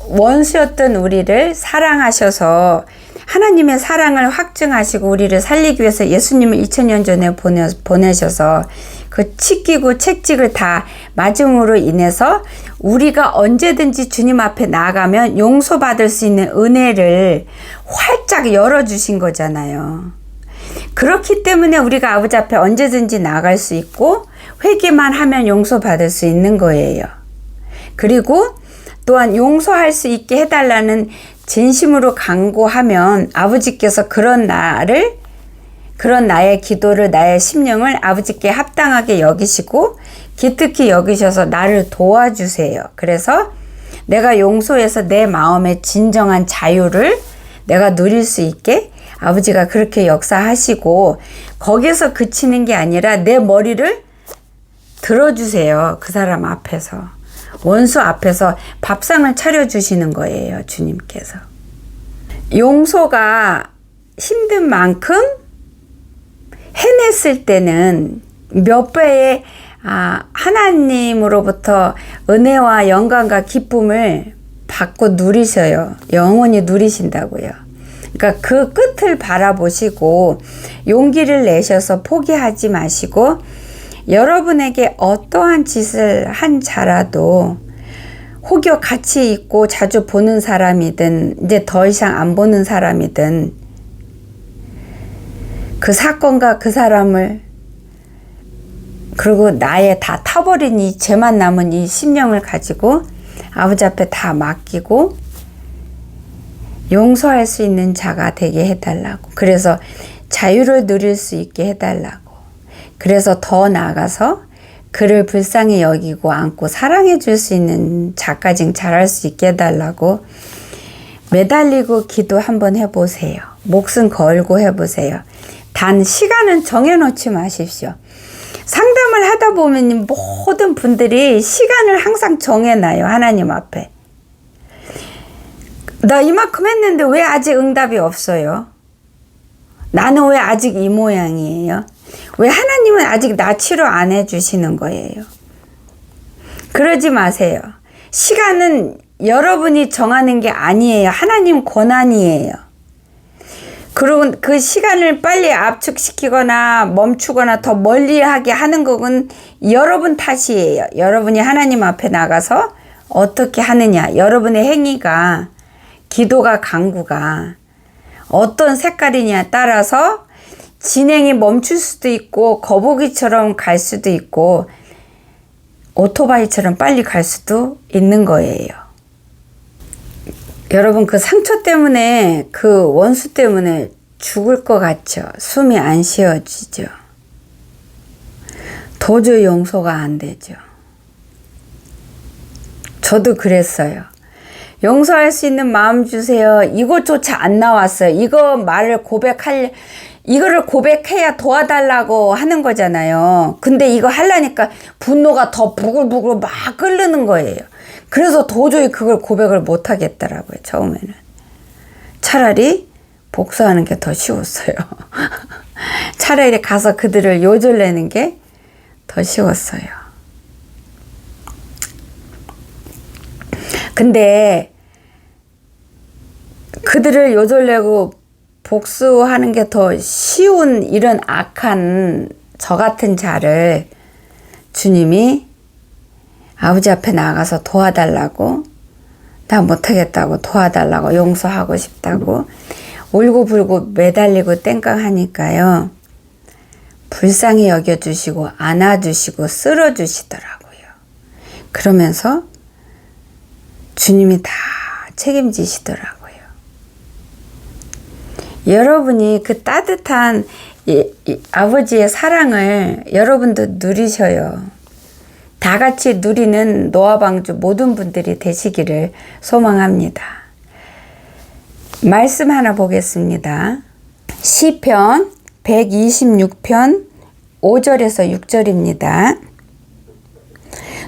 원수였던 우리를 사랑하셔서 하나님의 사랑을 확증하시고 우리를 살리기 위해서 예수님을 2000년 전에 보내셔서 그 칙기고 책직을 다 맞음으로 인해서 우리가 언제든지 주님 앞에 나아가면 용서받을 수 있는 은혜를 활짝 열어주신 거잖아요. 그렇기 때문에 우리가 아버지 앞에 언제든지 나아갈 수 있고 회개만 하면 용서받을 수 있는 거예요. 그리고 또한 용서할 수 있게 해달라는 진심으로 간구하면 아버지께서 그런 나의 기도를, 나의 심령을 아버지께 합당하게 여기시고 기특히 여기셔서 나를 도와주세요. 그래서 내가 용서해서 내 마음의 진정한 자유를 내가 누릴 수 있게 아버지가 그렇게 역사하시고 거기서 그치는 게 아니라 내 머리를 들어주세요. 그 사람 앞에서. 원수 앞에서 밥상을 차려주시는 거예요. 주님께서. 용서가 힘든 만큼 해냈을 때는 몇 배의 하나님으로부터 은혜와 영광과 기쁨을 받고 누리셔요. 영원히 누리신다고요. 그러니까 그 끝을 바라보시고 용기를 내셔서 포기하지 마시고, 여러분에게 어떠한 짓을 한 자라도 혹여 같이 있고 자주 보는 사람이든 이제 더 이상 안 보는 사람이든 그 사건과 그 사람을, 그리고 나의 다 타버린 이 죄만 남은 이 심령을 가지고 아버지 앞에 다 맡기고 용서할 수 있는 자가 되게 해달라고. 그래서 자유를 누릴 수 있게 해달라고. 그래서 더 나아가서 그를 불쌍히 여기고 안고 사랑해 줄 수 있는 자까지 자랄 수 있게 해달라고 매달리고 기도 한번 해보세요. 목숨 걸고 해보세요. 단 시간은 정해놓지 마십시오. 상담을 하다 보면 모든 분들이 시간을 항상 정해놔요. 하나님 앞에. 나 이만큼 했는데 왜 아직 응답이 없어요? 나는 왜 아직 이 모양이에요? 왜 하나님은 아직 나 치료 안 해주시는 거예요? 그러지 마세요. 시간은 여러분이 정하는 게 아니에요. 하나님 권한이에요. 그리고 그 시간을 빨리 압축시키거나 멈추거나 더 멀리하게 하는 것은 여러분 탓이에요. 여러분이 하나님 앞에 나가서 어떻게 하느냐, 여러분의 행위가, 기도가, 간구가 어떤 색깔이냐에 따라서 진행이 멈출 수도 있고 거북이처럼 갈 수도 있고 오토바이처럼 빨리 갈 수도 있는 거예요. 여러분, 그 상처 때문에, 그 원수 때문에 죽을 것 같죠? 숨이 안 쉬어지죠? 도저히 용서가 안 되죠? 저도 그랬어요. 용서할 수 있는 마음 주세요. 이것조차 안 나왔어요. 이거를 고백해야 도와달라고 하는 거잖아요. 근데 이거 하려니까 분노가 더 부글부글 막 끓는 거예요. 그래서 도저히 그걸 고백을 못 하겠더라고요. 처음에는. 차라리 복수하는 게 더 쉬웠어요. 차라리 가서 그들을 요절내는 게 더 쉬웠어요. 근데 그들을 요절내고 복수하는 게 더 쉬운 이런 악한 저 같은 자를 주님이 아버지 앞에 나가서 도와달라고, 나 못하겠다고 도와달라고, 용서하고 싶다고 울고불고 매달리고 땡깡하니까요, 불쌍히 여겨주시고 안아주시고 쓸어주시더라고요. 그러면서 주님이 다 책임지시더라고요. 여러분이 그 따뜻한 아버지의 사랑을 여러분도 누리셔요. 다 같이 누리는 노아방주 모든 분들이 되시기를 소망합니다. 말씀 하나 보겠습니다. 시편 126편 5절에서 6절입니다.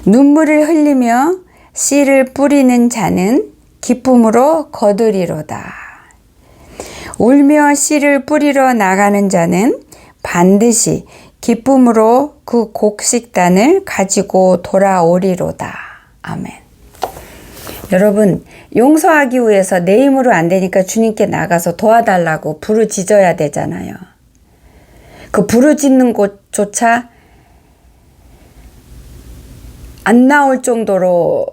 눈물을 흘리며 씨를 뿌리는 자는 기쁨으로 거두리로다. 울며 씨를 뿌리러 나가는 자는 반드시 기쁨으로 그 곡식단을 가지고 돌아오리로다. 아멘. 여러분, 용서하기 위해서 내 힘으로 안 되니까 주님께 나가서 도와달라고 부르짖어야 되잖아요. 그 부르짖는 곳조차 안 나올 정도로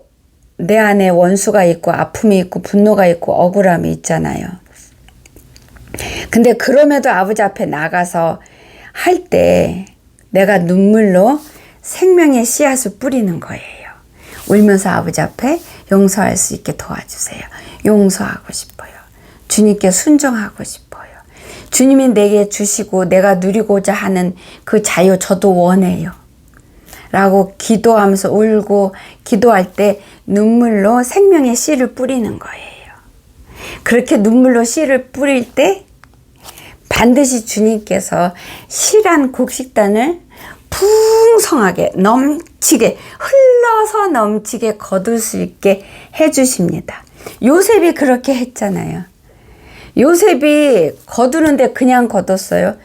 내 안에 원수가 있고 아픔이 있고 분노가 있고 억울함이 있잖아요. 근데 그럼에도 아버지 앞에 나가서 할 때 내가 눈물로 생명의 씨앗을 뿌리는 거예요. 울면서 아버지 앞에 용서할 수 있게 도와주세요. 용서하고 싶어요. 주님께 순종하고 싶어요. 주님이 내게 주시고 내가 누리고자 하는 그 자유 저도 원해요. 라고 기도하면서 울고 기도할 때 눈물로 생명의 씨를 뿌리는 거예요. 그렇게 눈물로 씨를 뿌릴 때 반드시 주님께서 실한 곡식단을 풍성하게 넘치게 흘러서 넘치게 거둘 수 있게 해주십니다. 요셉이 그렇게 했잖아요. 요셉이 거두는데 그냥 거뒀어요.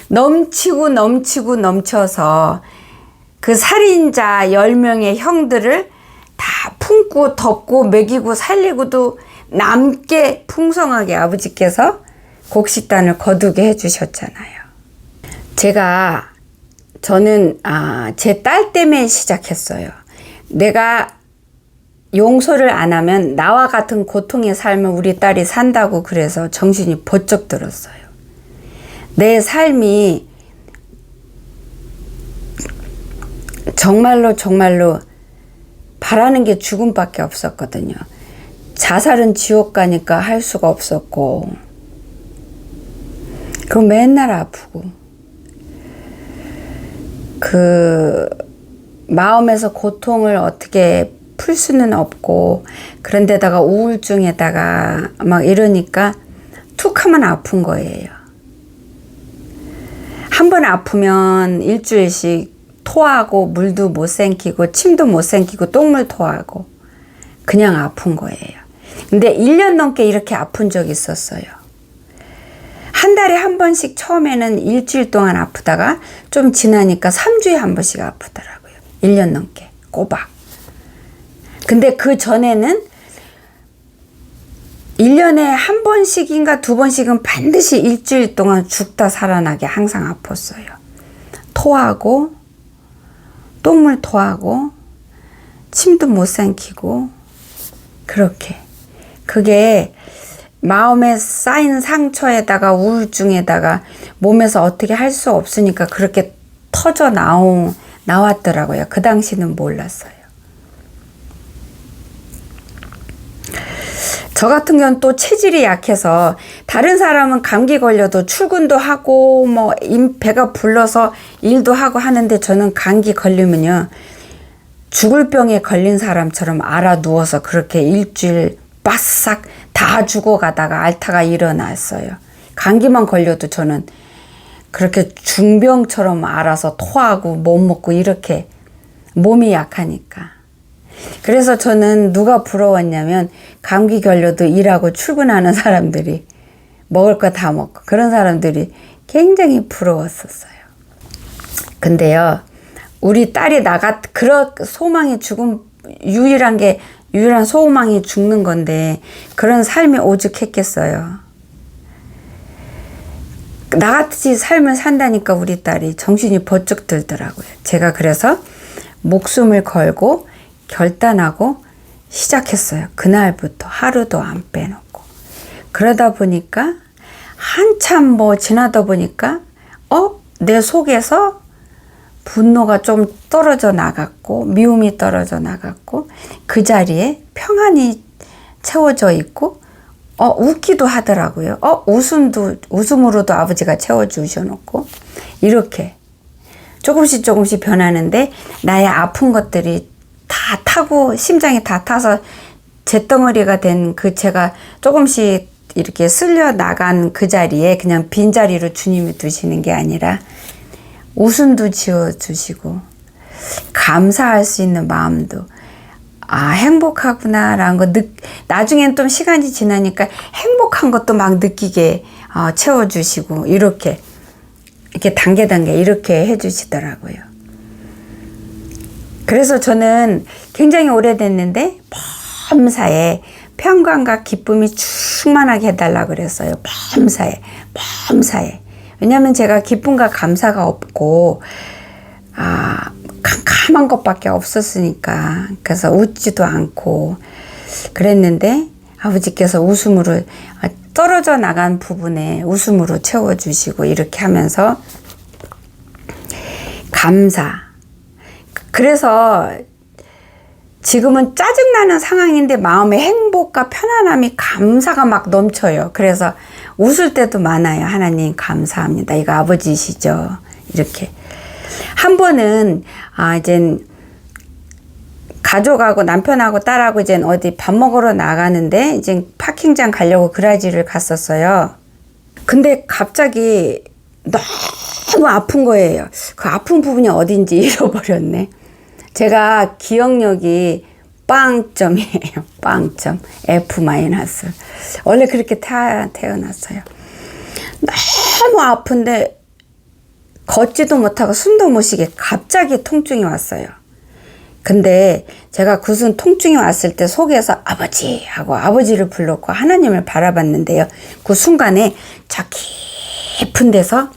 넘치고 넘쳐서 그 살인자 10명의 형들을 다 품고 덮고 먹이고 살리고도 남게 풍성하게 아버지께서 곡식단을 거두게 해주셨잖아요. 저는 제 딸 때문에 시작했어요. 내가 용서를 안 하면 나와 같은 고통의 삶을 우리 딸이 산다고 그래서 정신이 번쩍 들었어요. 내 삶이 정말로 바라는 게 죽음밖에 없었거든요. 자살은 지옥 가니까 할 수가 없었고, 그럼 맨날 아프고, 그 마음에서 고통을 어떻게 풀 수는 없고, 그런데다가 우울증에다가 막 이러니까 툭 하면 아픈 거예요. 한 번 아프면 일주일씩 토하고 물도 못 삼키고 침도 못 삼키고 똥물 토하고 그냥 아픈 거예요. 근데 1년 넘게 이렇게 아픈 적이 있었어요. 한 달에 한 번씩 처음에는 일주일 동안 아프다가 좀 지나니까 3주에 한 번씩 아프더라고요. 1년 넘게 꼬박. 근데 그 전에는 1년에 한 번씩인가 두 번씩은 반드시 일주일 동안 죽다 살아나게 항상 아팠어요. 토하고 똥물 토하고 침도 못 삼키고 그렇게. 그게 마음에 쌓인 상처에다가 우울증에다가 몸에서 어떻게 할 수 없으니까 그렇게 터져 나왔더라고요. 그 당시는 몰랐어요. 저 같은 경우는 또 체질이 약해서 다른 사람은 감기 걸려도 출근도 하고 뭐 배가 불러서 일도 하고 하는데 저는 감기 걸리면요 죽을 병에 걸린 사람처럼 알아 누워서 그렇게 일주일 바싹 다 죽어가다가 앓다가 일어났어요. 감기만 걸려도 저는 그렇게 중병처럼 알아서 토하고 못 먹고 이렇게 몸이 약하니까. 그래서 저는 누가 부러웠냐면 감기 걸려도 일하고 출근하는 사람들이 먹을 거 다 먹고 그런 사람들이 굉장히 부러웠었어요. 근데요, 우리 딸이 그런 소망이 유일한 소망이 죽는 건데 그런 삶이 오죽했겠어요. 나같이 삶을 산다니까 우리 딸이 정신이 번쩍 들더라고요. 제가 그래서 목숨을 걸고 결단하고 시작했어요. 그날부터 하루도 안 빼놓고. 그러다 보니까 한참 지나다 보니까 내 속에서 분노가 좀 떨어져 나갔고 미움이 떨어져 나갔고 그 자리에 평안이 채워져 있고 웃기도 하더라고요. 웃음으로도 아버지가 채워주셔놓고 이렇게 조금씩 변하는데 나의 아픈 것들이 다 타고 심장이 다 타서 잿덩어리가 된 그 제가 조금씩 이렇게 쓸려 나간 그 자리에 그냥 빈자리로 주님이 두시는 게 아니라 웃음도 지어주시고 감사할 수 있는 마음도 행복하구나라는 거 나중엔 좀 시간이 지나니까 행복한 것도 막 느끼게 채워주시고 이렇게 단계 이렇게 해주시더라고요. 그래서 저는 굉장히 오래됐는데 범사에 평강과 기쁨이 충만하게 해달라고 그랬어요. 범사에. 왜냐하면 제가 기쁨과 감사가 없고 캄캄한 것밖에 없었으니까 그래서 웃지도 않고 그랬는데 아버지께서 웃음으로 떨어져 나간 부분에 웃음으로 채워주시고 이렇게 하면서 감사. 그래서 지금은 짜증나는 상황인데 마음의 행복과 편안함이 감사가 막 넘쳐요. 그래서 웃을 때도 많아요. 하나님 감사합니다. 이거 아버지시죠. 이렇게. 한 번은 이젠 가족하고 남편하고 딸하고 이젠 어디 밥 먹으러 나가는데 이제 파킹장 가려고 그라지를 갔었어요. 근데 갑자기 너무 아픈 거예요. 그 아픈 부분이 어딘지 잃어버렸네. 제가 기억력이 빵점이에요. 빵점. F-. 원래 그렇게 태어났어요. 너무 아픈데 걷지도 못하고 숨도 못 쉬게 갑자기 통증이 왔어요. 근데 제가 무슨 통증이 왔을 때 속에서 아버지 하고 아버지를 불렀고 하나님을 바라봤는데요. 그 순간에 저 깊은 데서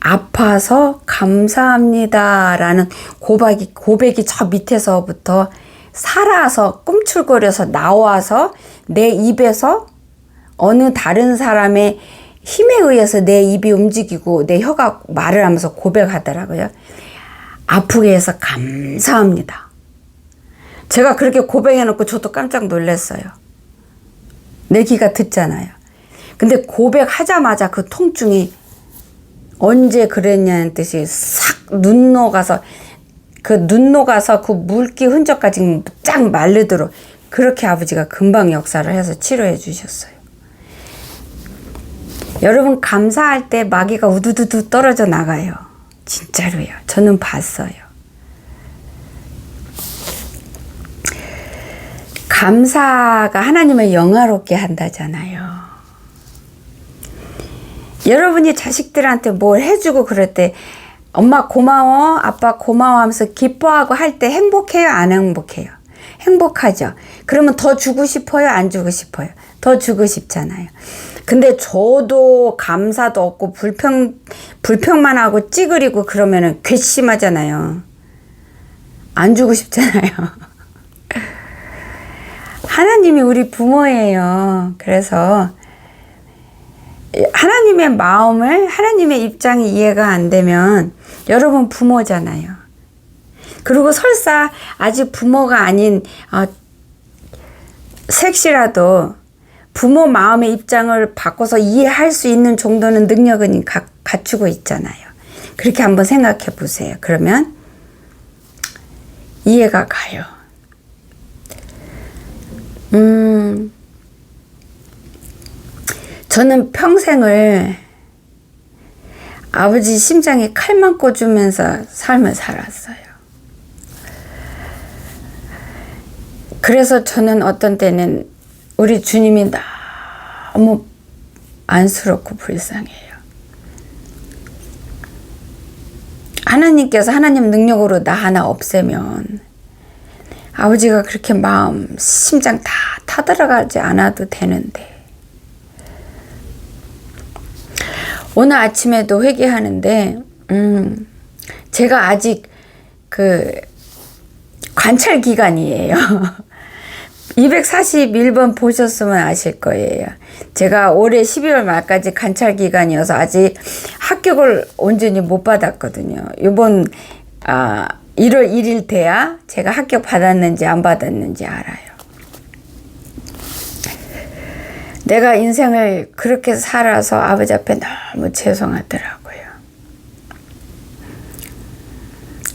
아파서 감사합니다 라는 고백이 저 밑에서부터 살아서 꿈틀거려서 나와서 내 입에서 어느 다른 사람의 힘에 의해서 내 입이 움직이고 내 혀가 말을 하면서 고백하더라고요. 아프게 해서 감사합니다. 제가 그렇게 고백해놓고 저도 깜짝 놀랐어요. 내 귀가 듣잖아요. 근데 고백하자마자 그 통증이 언제 그랬냐는 뜻이 싹 눈 녹아서 그 물기 흔적까지 쫙 마르도록 그렇게 아버지가 금방 역사를 해서 치료해 주셨어요. 여러분 감사할 때 마귀가 우두두두 떨어져 나가요. 진짜로요. 저는 봤어요. 감사가 하나님을 영화롭게 한다잖아요. 여러분이 자식들한테 뭘 해주고 그럴 때 엄마 고마워, 아빠 고마워 하면서 기뻐하고 할 때 행복해요? 안 행복해요? 행복하죠. 그러면 더 주고 싶어요? 안 주고 싶어요? 더 주고 싶잖아요. 근데 저도 감사도 없고 불평만 하고 찌그리고 그러면은 괘씸하잖아요. 안 주고 싶잖아요. 하나님이 우리 부모예요. 그래서 하나님의 마음을, 하나님의 입장이 이해가 안 되면 여러분 부모잖아요. 그리고 설사 아직 부모가 아닌 섹시라도 부모 마음의 입장을 바꿔서 이해할 수 있는 정도는 능력은 갖추고 있잖아요. 그렇게 한번 생각해 보세요. 그러면 이해가 가요. 저는 평생을 아버지 심장에 칼만 꽂으면서 삶을 살았어요. 그래서 저는 어떤 때는 우리 주님이 너무 안쓰럽고 불쌍해요. 하나님께서 하나님 능력으로 나 하나 없애면 아버지가 그렇게 마음, 심장 다 타들어가지 않아도 되는데 오늘 아침에도 회개하는데 제가 아직 그 관찰 기간이에요. 241번 보셨으면 아실 거예요. 제가 올해 12월 말까지 관찰 기간이어서 아직 합격을 온전히 못 받았거든요. 이번 1월 1일 돼야 제가 합격 받았는지 안 받았는지 알아요. 내가 인생을 그렇게 살아서 아버지 앞에 너무 죄송하더라고요.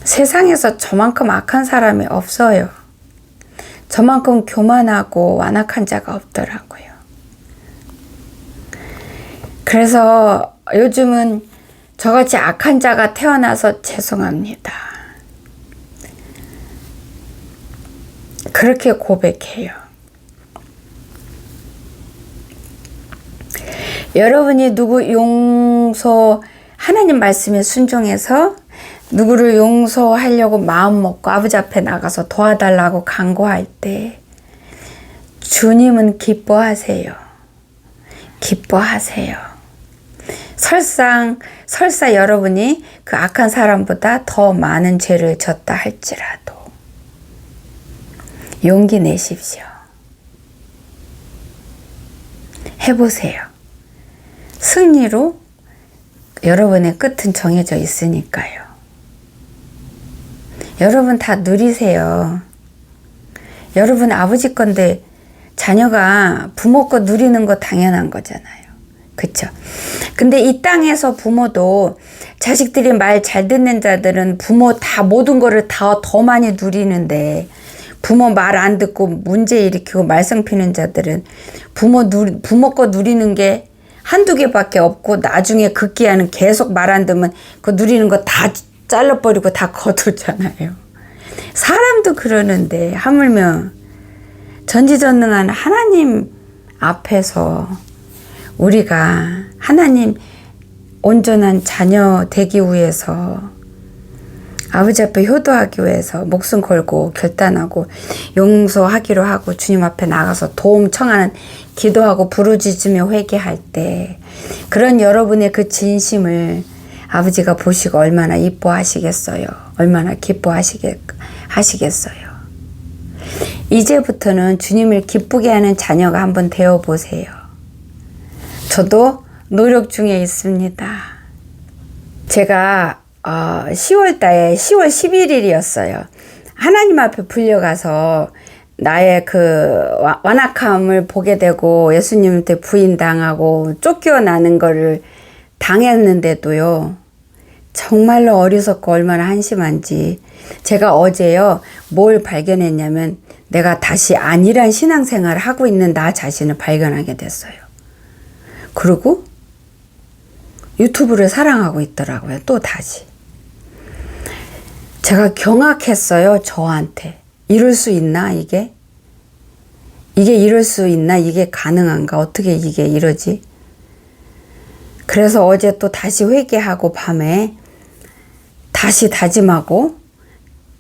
세상에서 저만큼 악한 사람이 없어요. 저만큼 교만하고 완악한 자가 없더라고요. 그래서 요즘은 저같이 악한 자가 태어나서 죄송합니다. 그렇게 고백해요. 여러분이 누구 하나님 말씀에 순종해서 누구를 용서하려고 마음 먹고 아버지 앞에 나가서 도와달라고 간구할 때 주님은 기뻐하세요. 기뻐하세요. 설사 여러분이 그 악한 사람보다 더 많은 죄를 졌다 할지라도 용기 내십시오. 해보세요. 승리로 여러분의 끝은 정해져 있으니까요. 여러분 다 누리세요. 여러분 아버지 건데 자녀가 부모 거 누리는 거 당연한 거잖아요. 그쵸? 근데 이 땅에서 부모도 자식들이 말 잘 듣는 자들은 부모 다 모든 거를 다 더 많이 누리는데 부모 말 안 듣고 문제 일으키고 말썽 피는 자들은 부모 거 누리는 게 한두 개밖에 없고 나중에 극기야는 계속 말 안 듣면 그 누리는 거 다 잘라버리고 다 거두잖아요. 사람도 그러는데 하물며 전지전능한 하나님 앞에서 우리가 하나님 온전한 자녀 되기 위해서 아버지 앞에 효도하기 위해서 목숨 걸고 결단하고 용서하기로 하고 주님 앞에 나가서 도움 청하는 기도하고 부르짖으며 회개할 때 그런 여러분의 그 진심을 아버지가 보시고 얼마나 이뻐하시겠어요. 얼마나 기뻐하시겠어요. 이제부터는 주님을 기쁘게 하는 자녀가 한번 되어보세요. 저도 노력 중에 있습니다. 제가 10월 11일이었어요. 하나님 앞에 불려가서 나의 그 완악함을 보게 되고 예수님한테 부인당하고 쫓겨나는 거를 당했는데도요. 정말로 어리석고 얼마나 한심한지 제가 어제요. 뭘 발견했냐면 내가 다시 안일한 신앙생활을 하고 있는 나 자신을 발견하게 됐어요. 그리고 유튜브를 사랑하고 있더라고요. 또 다시. 제가 경악했어요. 저한테. 이럴 수 있나 이게? 이게 이럴 수 있나? 이게 가능한가? 어떻게 이게 이러지? 그래서 어제 또 다시 회개하고 밤에 다시 다짐하고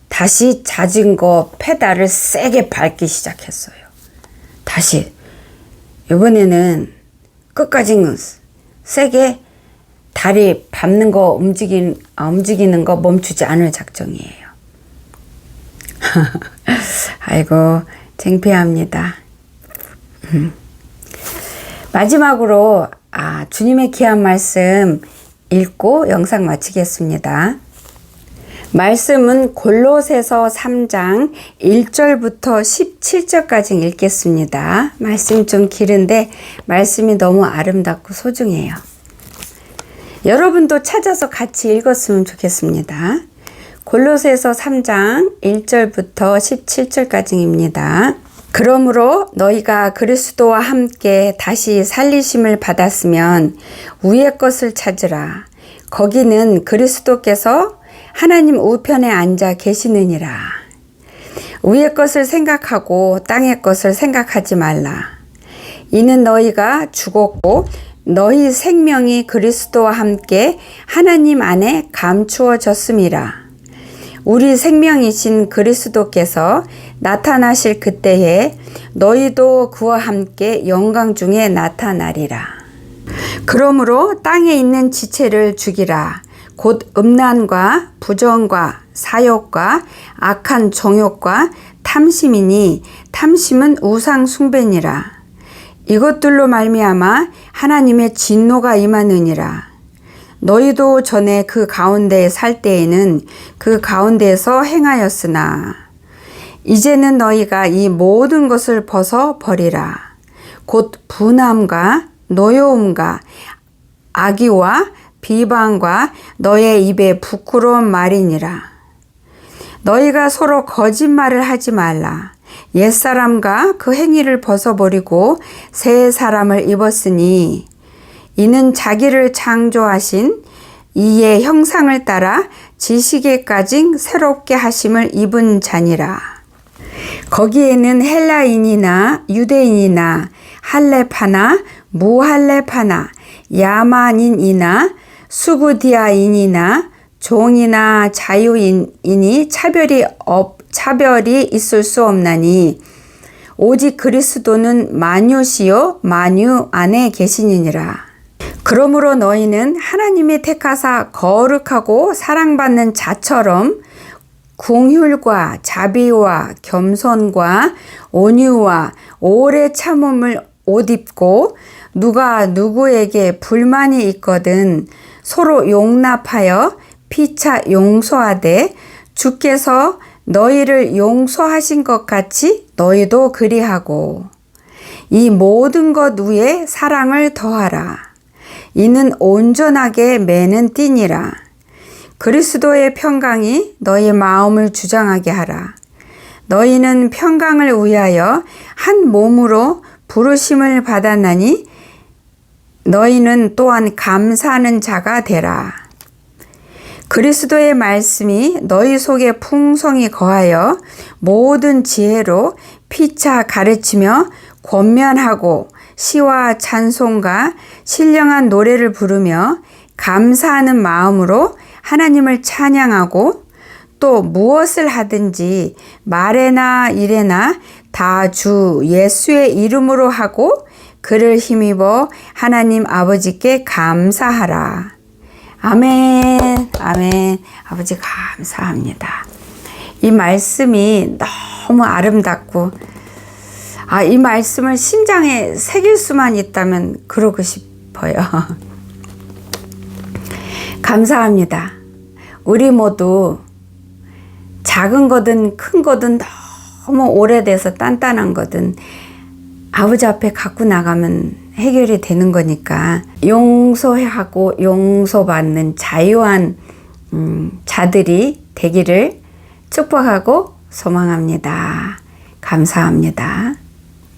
다시 자전거 페달을 세게 밟기 시작했어요. 다시. 이번에는 끝까지 세게 다리 밟는 거 움직이는 거 멈추지 않을 작정이에요. 아이고 창피합니다. 마지막으로 주님의 귀한 말씀 읽고 영상 마치겠습니다. 말씀은 골로새서 3장 1절부터 17절까지 읽겠습니다. 말씀이 좀 길은데 말씀이 너무 아름답고 소중해요. 여러분도 찾아서 같이 읽었으면 좋겠습니다. 골로새서 3장 1절부터 17절까지입니다. 그러므로 너희가 그리스도와 함께 다시 살리심을 받았으면 위의 것을 찾으라. 거기는 그리스도께서 하나님 우편에 앉아 계시느니라. 위의 것을 생각하고 땅의 것을 생각하지 말라. 이는 너희가 죽었고 너희 생명이 그리스도와 함께 하나님 안에 감추어졌음이라. 우리 생명이신 그리스도께서 나타나실 그때에 너희도 그와 함께 영광 중에 나타나리라. 그러므로 땅에 있는 지체를 죽이라. 곧 음란과 부정과 사욕과 악한 정욕과 탐심이니 탐심은 우상 숭배니라. 이것들로 말미암아 하나님의 진노가 임하느니라. 너희도 전에 그 가운데에 살 때에는 그 가운데에서 행하였으나 이제는 너희가 이 모든 것을 벗어 버리라. 곧 분함과 노여움과 악의와 비방과 너의 입에 부끄러운 말이니라. 너희가 서로 거짓말을 하지 말라. 옛사람과 그 행위를 벗어버리고 새 사람을 입었으니 이는 자기를 창조하신 이의 형상을 따라 지식에까지 새롭게 하심을 입은 자니라. 거기에는 헬라인이나 유대인이나 할레파나 무할레파나 야만인이나 수구디아인이나 종이나 자유인이 차별이 있을 수 없나니 오직 그리스도는 만유시요 만유 안에 계시니라. 그러므로 너희는 하나님의 택하사 거룩하고 사랑받는 자처럼 긍휼과 자비와 겸손과 온유와 오래 참음을 옷 입고 누가 누구에게 불만이 있거든 서로 용납하여 피차 용서하되 주께서 너희를 용서하신 것 같이 너희도 그리하고 이 모든 것 위에 사랑을 더하라. 이는 온전하게 매는 띠니라. 그리스도의 평강이 너희 마음을 주장하게 하라. 너희는 평강을 위하여 한 몸으로 부르심을 받았나니 너희는 또한 감사하는 자가 되라. 그리스도의 말씀이 너희 속에 풍성히 거하여 모든 지혜로 피차 가르치며 권면하고 시와 찬송과 신령한 노래를 부르며 감사하는 마음으로 하나님을 찬양하고 또 무엇을 하든지 말에나 일에나 다 주 예수의 이름으로 하고 그를 힘입어 하나님 아버지께 감사하라. 아멘, 아멘. 아버지 감사합니다. 이 말씀이 너무 아름답고, 이 말씀을 심장에 새길 수만 있다면 그러고 싶어요. 감사합니다. 우리 모두 작은 거든 큰 거든 너무 오래돼서 단단한 거든 아버지 앞에 갖고 나가면 해결이 되는 거니까 용서하고 용서받는 자유한 자들이 되기를 축복하고 소망합니다. 감사합니다.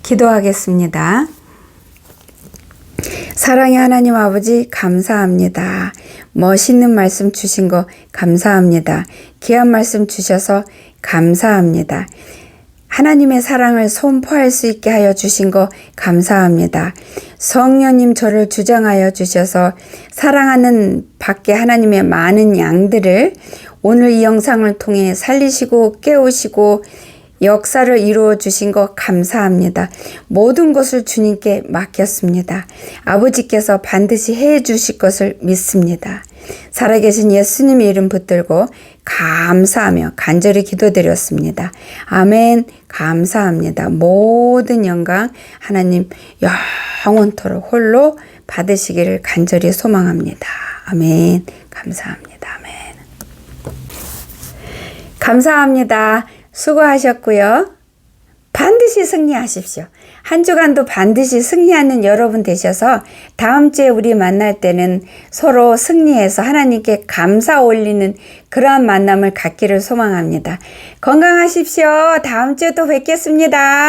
기도하겠습니다. 사랑의 하나님 아버지 감사합니다. 멋있는 말씀 주신 거 감사합니다. 귀한 말씀 주셔서 감사합니다. 하나님의 사랑을 선포할 수 있게 하여 주신 거 감사합니다. 성령님 저를 주장하여 주셔서 사랑하는 밖에 하나님의 많은 양들을 오늘 이 영상을 통해 살리시고 깨우시고 역사를 이루어 주신 것 감사합니다. 모든 것을 주님께 맡겼습니다. 아버지께서 반드시 해 주실 것을 믿습니다. 살아계신 예수님의 이름 붙들고 감사하며 간절히 기도드렸습니다. 아멘. 감사합니다. 모든 영광 하나님 영원토록 홀로 받으시기를 간절히 소망합니다. 아멘. 감사합니다. 아멘. 감사합니다. 수고하셨고요. 반드시 승리하십시오. 한 주간도 반드시 승리하는 여러분 되셔서 다음 주에 우리 만날 때는 서로 승리해서 하나님께 감사 올리는 그러한 만남을 갖기를 소망합니다. 건강하십시오. 다음 주에 또 뵙겠습니다.